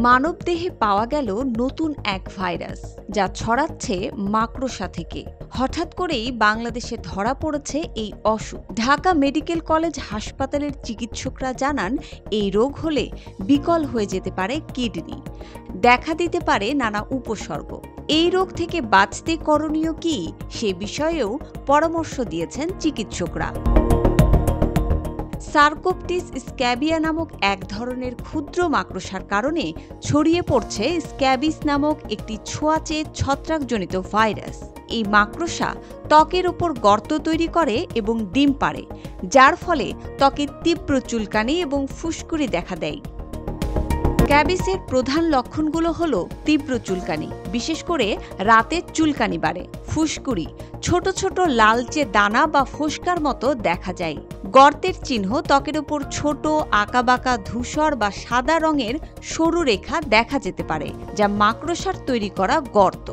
মানবদেহে পাওয়া গেল নতুন এক ভাইরাস, যা ছড়াচ্ছে মাকড়সা থেকে। হঠাৎ করেই বাংলাদেশে ধরা পড়েছে এই অসুখ। ঢাকা মেডিকেল কলেজ হাসপাতালের চিকিৎসকরা জানান, এই রোগ হলে বিকল হয়ে যেতে পারে কিডনি, দেখা দিতে পারে নানা উপসর্গ। এই রোগ থেকে বাঁচতে করণীয় কি, সে বিষয়েও পরামর্শ দিয়েছেন চিকিৎসকরা। সার্কোপটিস স্ক্যাবিয়া নামক এক ধরনের ক্ষুদ্র মাকড়সার কারণে ছড়িয়ে পড়ছে স্ক্যাবিস নামক একটি ছোঁয়াচে ছত্রাকজনিত ভাইরাস। এই মাকড়সা ত্বকের ওপর গর্ত তৈরি করে এবং ডিম পাড়ে, যার ফলে ত্বকে তীব্র চুলকানি এবং ফুসকুড়ি দেখা দেয়। স্ক্যাবিসের প্রধান লক্ষণগুলো হলো তীব্র চুলকানি, বিশেষ করে রাতে চুলকানি বাড়ে, ফুসকুড়ি, ছোট ছোট লালচে দানা বা ফোস্কার মতো দেখা যায়, গর্তের চিহ্ন, ত্বকের ওপর ছোট আঁকাবাঁকা ধূসর বা সাদা রঙের সরু রেখা দেখা যেতে পারে, যা মাকড়সার তৈরি করা গর্ত।